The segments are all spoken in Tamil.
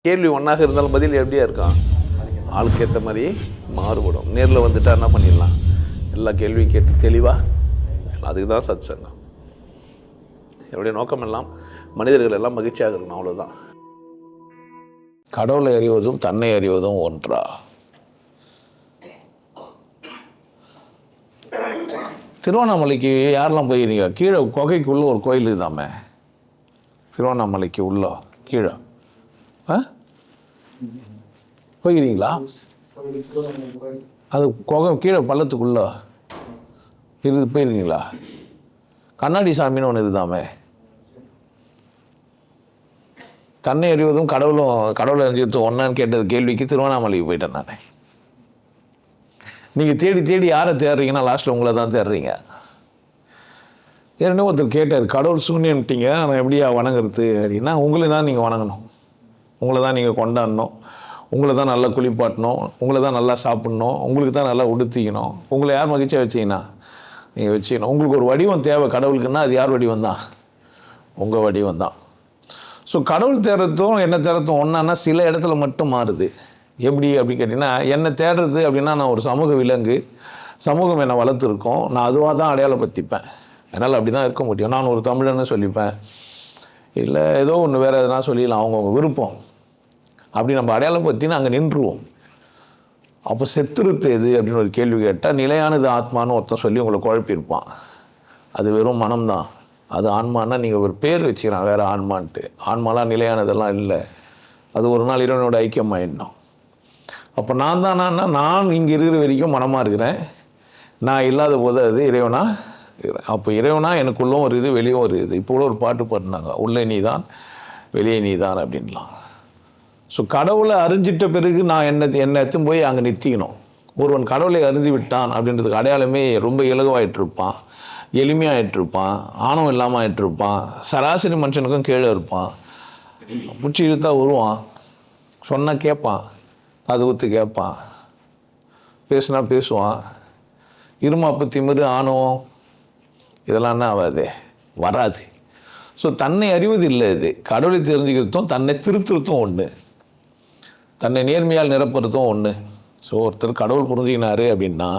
கேள்வி ஒன்றாக இருந்தாலும் பதில் எப்படியா இருக்கான், ஆளுக்கு ஏற்ற மாதிரி மாறுபடும். நேரில் வந்துட்டால் என்ன பண்ணிடலாம், எல்லா கேள்வியும் கேட்டு தெளிவாக. அதுக்கு தான் சத் சங்கம். என்னுடைய நோக்கம் எல்லாம் மனிதர்கள் எல்லாம் மகிழ்ச்சியாக இருக்கணும், அவ்வளோதான். கடவுளை அறிவதும் தன்னை அறிவதும் ஒன்றா? திருவண்ணாமலைக்கு யாரெல்லாம் போயிருக்கீங்க? கீழே குகைக்குள்ளே ஒரு கோயில் இருக்குதாமே, திருவண்ணாமலைக்கு உள்ள கீழே போயிருக்கீங்களா? அது குகை கீழே பள்ளத்துக்குள்ளே போயிருக்கீங்களா? கண்ணாடி சாமின்னு ஒன்று இருக்குதாமே. தன்னை அறிவதும் கடவுளை அறிஞ்சதும் ஒன்றான்னு கேட்டது கேள்விக்கு திருவண்ணாமலைக்கு போயிட்டேன் நான். நீங்கள் தேடி தேடி யாரை தேடுறீங்கன்னா லாஸ்ட்டில் உங்களை தான் தேடுறீங்க. ஏன்னா ஒருத்தர் கேட்டார், கடவுள் சூன்யன்ட்டீங்க, நான் எப்படியா வணங்குறது அப்படின்னா, உங்களை தான் நீங்கள் வணங்கணும், உங்களை தான் நீங்கள் கொண்டாடணும், உங்களை தான் நல்லா குளிப்பாட்டணும், உங்களை தான் நல்லா சாப்பிட்ணும், உங்களுக்கு தான் நல்லா உடுத்திக்கணும். உங்களை யார் மகிழ்ச்சியாக வச்சிங்கன்னா நீங்கள் வச்சுக்கணும். உங்களுக்கு ஒரு வடிவம் தேவை கடவுளுக்குன்னா அது யார் வடிவம் தான்? உங்கள் வடிவம் தான். ஸோ கடவுள் தேடுறதும் என்ன தேடுறதும் ஒன்றான்னா சில இடத்துல மட்டும் மாறுது. எப்படி அப்படின்னு கேட்டிங்கன்னா, என்னை தேடுறது அப்படின்னா நான் ஒரு சமூக விலங்கு, சமூகம் என்னை வளர்த்துருக்கோம், நான் அதுவாக தான் அடையாளப்படுத்திப்பேன், என்னால் அப்படி தான் இருக்க முடியும். நான் ஒரு தமிழன்னு சொல்லிப்பேன், இல்லை ஏதோ ஒன்று வேறு எதனா சொல்லிடலாம், அவங்கவுங்க விருப்பம். அப்படி நம்ம அடையாளப்படுத்தினா அங்கே நின்றுவோம். அப்போ செத்துருத்து எது அப்படின்னு ஒரு கேள்வி கேட்டால், நிலையானது ஆத்மானு ஒருத்தன் சொல்லி உங்களை குழப்பியிருப்பான். அது வெறும் மனம்தான். அது ஆன்மானா நீங்கள் ஒரு பேர் வச்சுக்கிறான் வேறு ஆன்மான்ட்டு. ஆன்மாலாம் நிலையானதெல்லாம் இல்லை, அது ஒரு நாள் இறைவனோட ஐக்கியமாயிடணும். அப்போ நான் தானா, நான் இங்கே இருக்கிற வரைக்கும் மனமாக இருக்கிறேன், நான் இல்லாத போது அது இறைவனாக இருக்கிறேன். அப்போ இறைவனா எனக்குள்ளும் ஒரு இது வெளியும் ஒரு இது. இப்போ கூட ஒரு பாட்டு பாடினாங்க, உள்ளே நீ தான் வெளியே நீ தான் அப்படின்லாம். ஸோ கடவுளை அறிஞ்சிட்ட பிறகு நான் என்னை எடுத்துன்னு போய் அங்கே நிறுத்திக்கணும். ஒருவன் கடவுளை அறிந்து விட்டான் அப்படின்றதுக்கு அடையாளமே ரொம்ப இலகுவாயிட்டிருப்பான், எளிமையாகிட்டிருப்பான், ஆணவம் இல்லாமல் ஆகிட்டிருப்பான், சராசரி மனுஷனுக்கும் கீழே இருப்பான், பிடிச்சி இழுத்தா வருவான், சொன்னால் கேட்பான், அது ஊற்று கேட்பான், பேசுனா பேசுவான். இருமாப்பு திமிரு ஆணவம் இதெல்லாம் என்ன ஆகாது, வராது. ஸோ தன்னை அறிவது இல்லை இது. கடவுளை தெரிஞ்சுக்கிறதும் தன்னை திருத்துறதும் ஒன்று, தன்னை நேர்மையால் நிரப்புறதும் ஒன்று. ஸோ ஒருத்தர் கடவுள் புரிஞ்சுக்கினாரு அப்படின்னா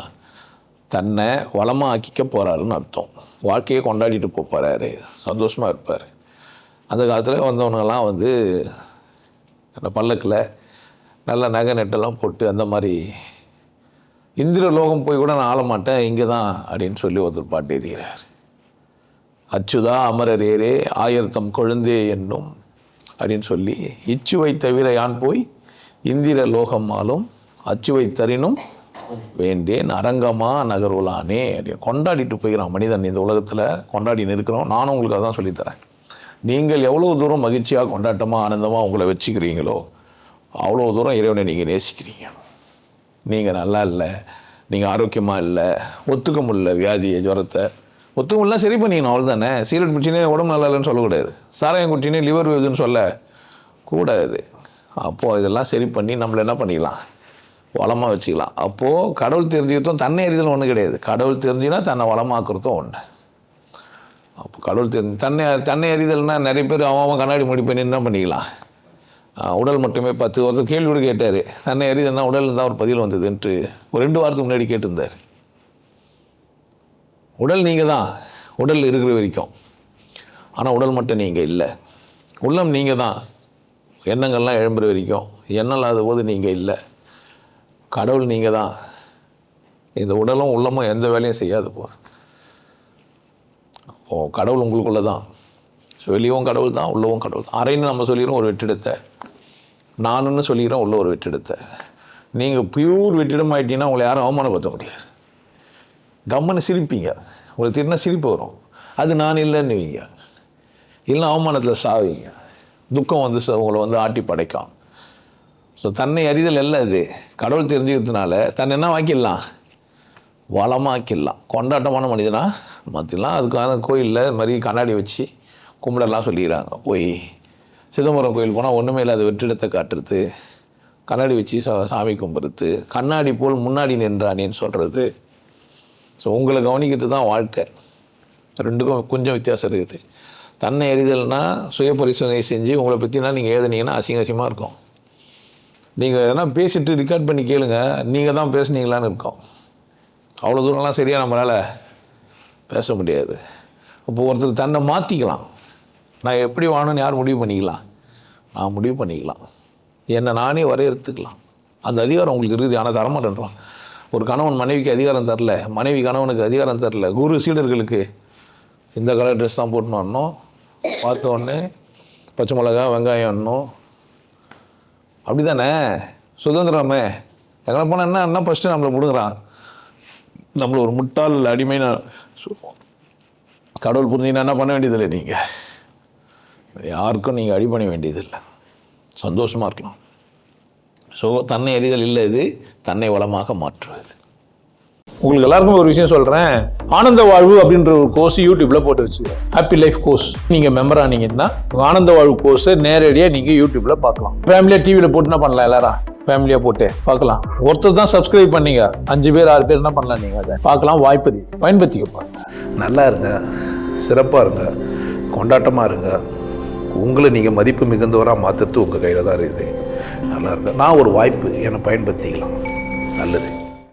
தன்னை வளமாக ஆக்கிக்க போகிறாருன்னு அர்த்தம். வாழ்க்கையை கொண்டாடிட்டு போகிறாரு, சந்தோஷமாக இருப்பார். அந்த காலத்தில் வந்தவங்கெல்லாம் அந்த பல்லக்கில் நல்ல நகை நெட்டெல்லாம் போட்டு அந்த மாதிரி இந்திர லோகம் போய் கூட நான் ஆள மாட்டேன் இங்கே தான் அப்படின்னு சொல்லி ஒருத்தர் பாட்டு எழுதுகிறார். அச்சுதா அமரரேரே ஆயிரத்தம் கொழுந்தே என்னும் அப்படின்னு சொல்லி, இச்சுவை தவிர யான் போய் இந்திர லோகம் ஆளும் அச்சுவை தரினும் வேண்டேன் அரங்கமா நகர்வுலானே அப்படின்னு கொண்டாடிட்டு போய்கிறான் மனிதன். இந்த உலகத்தில் கொண்டாடின்னு இருக்கிறோம். நானும் உங்களுக்கு அதான் சொல்லித்தரேன். நீங்கள் எவ்வளோ தூரம் மகிழ்ச்சியாக கொண்டாட்டமாக ஆனந்தமாக உங்களை வச்சுக்கிறீங்களோ அவ்வளோ தூரம் இறைவனை நீங்கள் நேசிக்கிறீங்க. நீங்கள் நல்லா இல்லை, நீங்கள் ஆரோக்கியமாக இல்லை, ஒத்துக்க முடியல வியாதியை ஜுரத்தை, ஒத்துக்க முடியல சரி பண்ணிக்கணும், அவ்வளோ தானே. சீரட் குடிச்சினே உடம்பு நல்லா இல்லைன்னு சொல்லக்கூடாது, சாராயம் குடிச்சினே லிவர் வேதுன்னு சொல்லக்கூடாது. அப்போது இதெல்லாம் சரி பண்ணி நம்மளை என்ன பண்ணிக்கலாம், வளமாக வச்சுக்கலாம். அப்போது கடவுள் தெரிஞ்சுக்கிறதும் தன்னை அறிதல் ஒன்று கிடையாது, கடவுள் தெரிஞ்சுன்னா தன்னை வளமாக்குறதும் ஒன்று. அப்போ கடவுள் தன்னை அறிதல்னால் நிறைய பேர் அவன் கண்ணாடி முடி பண்ணி என்ன பண்ணிக்கலாம், உடல் மட்டுமே 10 ஒருத்தர் கேள்வியோடு கேட்டார், தன்னை அறிதல்னா உடல் இருந்தால் ஒரு பதில் வந்ததுன்ட்டு ஒரு 2 வாரத்துக்கு முன்னாடி கேட்டிருந்தார். உடல் நீங்கள் தான், உடல் இருக்கிற வரைக்கும், ஆனால் உடல் மட்டும் நீங்கள் இல்லை. உள்ளம் நீங்கள் தான், எண்ணங்கள்லாம் எழும்புற வரைக்கும், எண்ணம் இல்லாத போது நீங்கள் இல்லை. கடவுள் நீங்கள் தான், இந்த உடலும் உள்ளமும் எந்த வேலையும் செய்யாத போது. கடவுள் உங்களுக்குள்ளே தான். ஸோ வெளியவும் கடவுள் தான், உள்ளவும் கடவுள் தான். அறைன்னு நம்ம சொல்லிடுறோம் ஒரு வெற்றிடத்தை, நானுன்னு சொல்லிக்கிறோம் உள்ள ஒரு வெற்றிடத்தை. நீங்கள் பியூர் வெற்றிடம் ஆகிட்டீங்கன்னா உங்களை யாரும் அவமானப்படுத்த முடியாது. கம்மன்னு சிரிப்பீங்க, உங்களுக்கு திடீர்னா சிரிப்பு வரும், அது நான் இல்லைன்னுவீங்க, இல்லை அவமானத்தில் சாவீங்க, துக்கம் உங்களை ஆட்டி படைக்கும். ஸோ தன்னை அறிதல் எல்லாம் இது. கடவுள் தெரிஞ்சுக்கிறதுனால தன்னை என்ன வாக்கிடலாம், வளமாக்கிடலாம், கொண்டாட்டமான மனிதனாக மாற்றிடலாம். அதுக்கான கோயிலில் இது மாதிரி கண்ணாடி வச்சு கும்பிடலாம் சொல்லிக்கிறாங்க. போய் சிதம்பரம் கோயில் போனால் ஒன்றுமே இல்லாத வெற்றிடத்தை காட்டுறது, கண்ணாடி வச்சு சாமி கும்பிட்றது, கண்ணாடி போல் முன்னாடி நின்றானேன்னு சொல்கிறது. ஸோ உங்களை கவனிக்கிறது தான் வாழ்க்கை. ரெண்டுக்கும் கொஞ்சம் வித்தியாசம் இருக்குது. தன்னை அறிதல்னால் சுய பரிசோதனை செஞ்சு உங்களை பற்றினா நீங்கள் எழுதுனீங்கன்னா அசிங்கமாக இருக்கும். நீங்கள் எதனா பேசிட்டு ரெக்கார்ட் பண்ணி கேளுங்க, நீங்கள் தான் பேசுனீங்களான்னு இருக்கோம். அவ்வளோ தூரம்லாம் சரியாக நம்மளால் பேச முடியாது. இப்போ ஒருத்தர் தன்னை மாற்றிக்கலாம். நான் எப்படி வாழணும்னு யார் முடிவு பண்ணிக்கலாம்? நான் முடிவு பண்ணிக்கலாம். என்னை நானே வரையறுத்துக்கலாம். அந்த அதிகாரம் உங்களுக்கு இருக்குது. ஆனால் தரமாட்டேன்றான். ஒரு கணவன் மனைவிக்கு அதிகாரம் தரல, மனைவி கணவனுக்கு அதிகாரம் தரல. குரு சீடர்களுக்கு இந்த கலர் ட்ரெஸ் தான் போட்டுன்னு வரணும், பார்த்த உடனே பச்சை மிளகா வெங்காயம் வரணும், அப்படி தானே சுதந்திரமே. எங்களை போனால் என்ன ஃபஸ்ட்டு நம்மளை முடுங்குறான், நம்மளை ஒரு முட்டாள் அடிமை. நான் கடவுள் புரிஞ்சிங்கன்னா என்ன பண்ண வேண்டியதில்லை. நீங்கள் யாருக்கும் நீங்கள் அடி பண்ண வேண்டியதில்லை, சந்தோஷமாக இருக்கலாம். ஸோ தன்னை அறிதல் இல்லை, இது தன்னை வளமாக மாற்றுவது. உங்களுக்கு எல்லாருக்கும் ஒரு விஷயம் சொல்கிறேன். ஆனந்த வாழ்வு அப்படின்ற ஒரு கோர்ஸ் யூடியூப்பில் போட்டு வச்சுக்கோங்க. Happy life course. நீங்கள் மெம்பர் ஆனீங்கன்னா ஆனந்த வாழ்வு கோர்ஸை நேரடியாக நீங்கள் யூடியூப்பில் பார்க்கலாம். ஃபேமிலியாக டிவியில் போட்டு என்ன பண்ணலாம், எல்லாரும் ஃபேமிலியாக போட்டு பார்க்கலாம். ஒருத்தர் தான் சப்ஸ்கிரைப் பண்ணீங்க, 5 பேர் 6 பேர் என்ன பண்ணலாம், நீங்கள் அதை பார்க்கலாம். வாய்ப்பு பயன்படுத்திக்க. நல்லா இருங்க, சிறப்பாக இருங்க, கொண்டாட்டமாக இருங்க. உங்களை நீங்கள் மதிப்பு மிகுந்தவராக மாற்றுறது உங்கள் கையில் தான் இருக்குது. நல்லா இருங்க. நான் ஒரு வாய்ப்பு என்னை பயன்படுத்திக்கலாம். நல்லது.